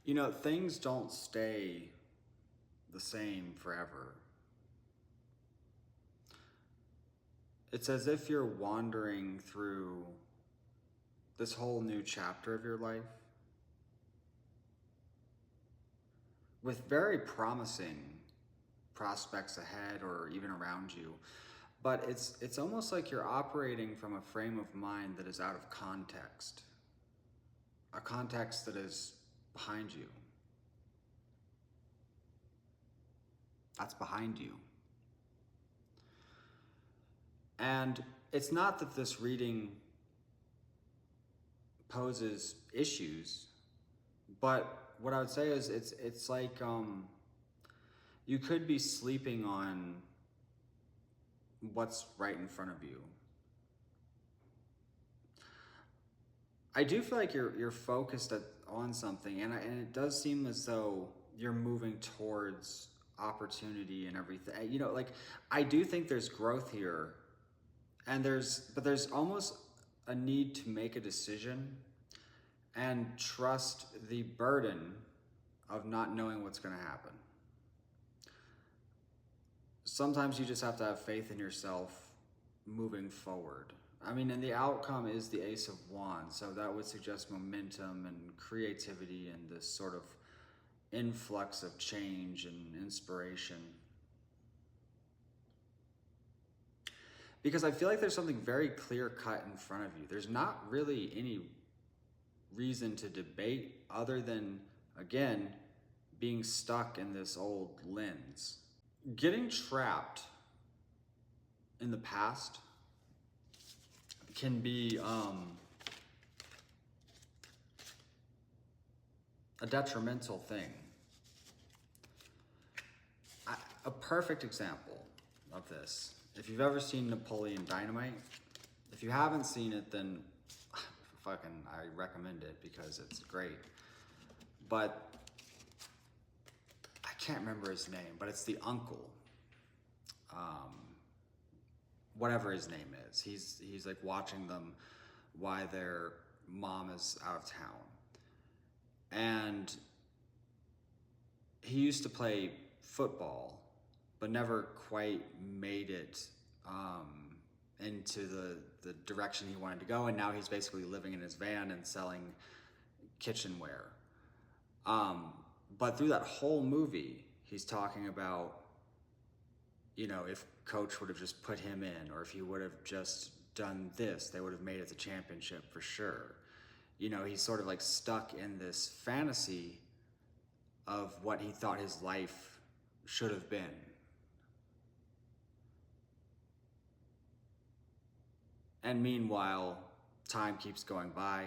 You know, things don't stay the same forever. It's as if you're wandering through this whole new chapter of your life with very promising prospects ahead or even around you. But it's almost like you're operating from a frame of mind that is out of context. A context that is behind you. That's behind you. And it's not that this reading poses issues, but what I would say is it's like you could be sleeping on what's right in front of you. I do feel like you're focused on something, and it does seem as though you're moving towards opportunity and everything. You know, like I do think there's growth here, and there's almost a need to make a decision and trust the burden of not knowing what's going to happen. Sometimes you just have to have faith in yourself moving forward. I mean, and the outcome is the Ace of Wands, so that would suggest momentum and creativity and this sort of influx of change and inspiration. Because I feel like there's something very clear-cut in front of you. There's not really any reason to debate other than, again, being stuck in this old lens. Getting trapped in the past can be a detrimental thing. A perfect example of this, if you've ever seen Napoleon Dynamite, if you haven't seen it, then I recommend it because it's great. But I can't remember his name, but it's the uncle. Whatever his name is, he's like watching them while their mom is out of town, and he used to play football, but never quite made it into the direction he wanted to go, and now he's basically living in his van and selling kitchenware. But through that whole movie, he's talking about, you know, if coach would have just put him in, or if he would have just done this, they would have made it to championship for sure. You know, he's sort of like stuck in this fantasy of what he thought his life should have been. And meanwhile, time keeps going by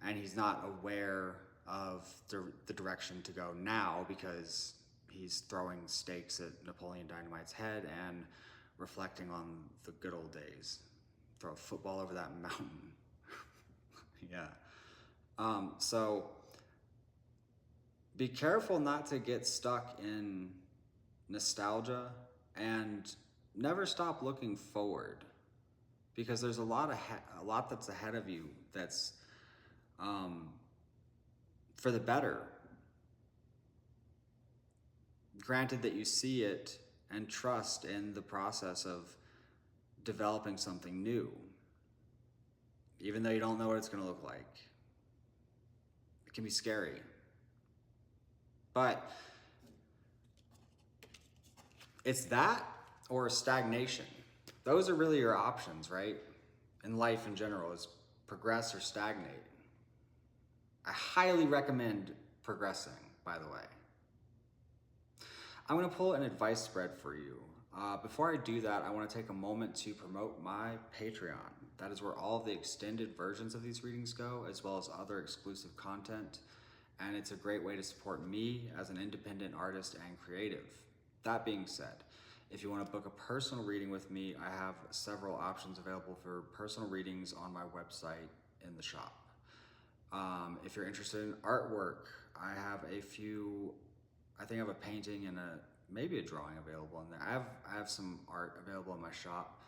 and he's not aware of the direction to go now because he's throwing stakes at Napoleon Dynamite's head and reflecting on the good old days. Throw a football over that mountain. Yeah. So be careful not to get stuck in nostalgia and never stop looking forward, because there's a lot that's ahead of you that's for the better. Granted that you see it and trust in the process of developing something new, even though you don't know what it's going to look like. It can be scary. But it's that or stagnation. Those are really your options, right? In life in general, is progress or stagnate. I highly recommend progressing, by the way. I'm going to pull an advice spread for you. Before I do that, I want to take a moment to promote my Patreon. That is where all of the extended versions of these readings go, as well as other exclusive content. And it's a great way to support me as an independent artist and creative. That being said, if you want to book a personal reading with me, I have several options available for personal readings on my website in the shop. If you're interested in artwork, I have a few, I think I have a painting and maybe a drawing available in there. I have some art available in my shop.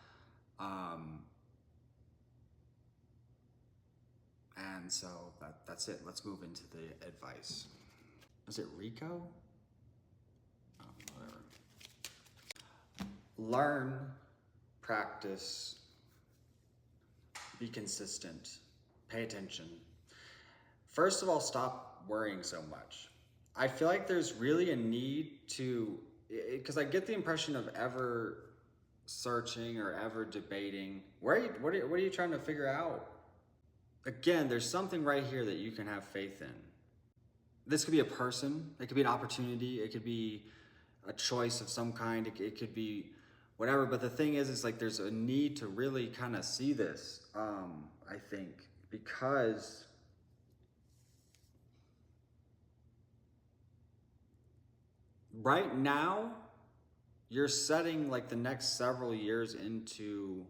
And so that's it. Let's move into the advice. is it Rico? Oh, whatever. Learn, practice, be consistent, pay attention. First of all, stop worrying so much. I feel like there's really a need to, because I get the impression of ever searching or ever debating. What are you trying to figure out? Again, there's something right here that you can have faith in. This could be a person, it could be an opportunity, it could be a choice of some kind, it could be whatever. But the thing is like there's a need to really kind of see this, I think, because right now, you're setting like the next several years into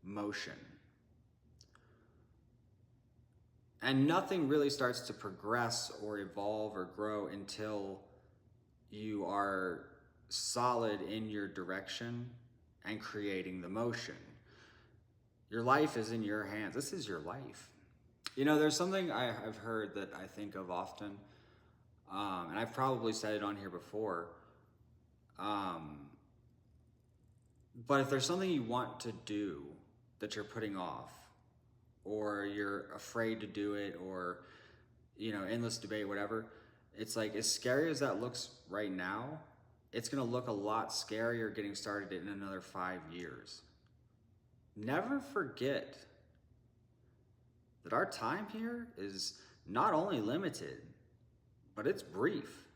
motion. And nothing really starts to progress or evolve or grow until you are solid in your direction and creating the motion. Your life is in your hands. This is your life. You know, there's something I've heard that I think of often, and I've probably said it on here before, but if there's something you want to do that you're putting off, or you're afraid to do it, or, you know, endless debate, whatever, it's like, as scary as that looks right now, it's gonna look a lot scarier getting started in another 5 years. Never forget that our time here is not only limited, but it's brief.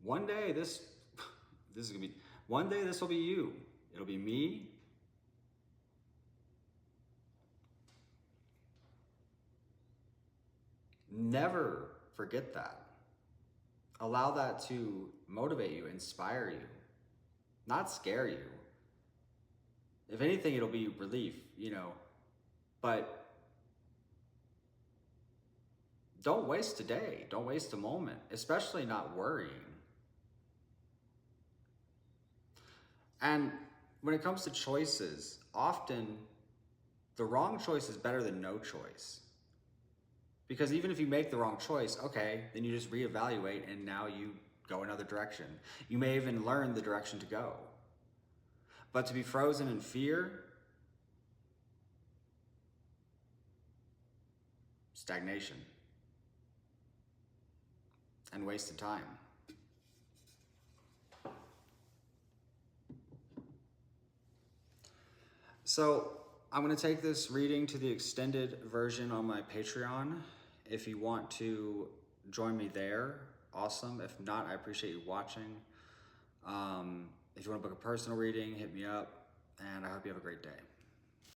One day one day this will be you. It'll be me. Never forget that. Allow that to motivate you, inspire you, not scare you. If anything, it'll be relief, you know, but don't waste a day. Don't waste a moment, especially not worrying. And when it comes to choices, often the wrong choice is better than no choice. Because even if you make the wrong choice, okay, then you just reevaluate and now you go another direction. You may even learn the direction to go. But to be frozen in fear, stagnation, and wasted time. So I'm going to take this reading to the extended version on my Patreon. If you want to join me there, awesome. If not, I appreciate you watching. If you want to book a personal reading, hit me up, and I hope you have a great day.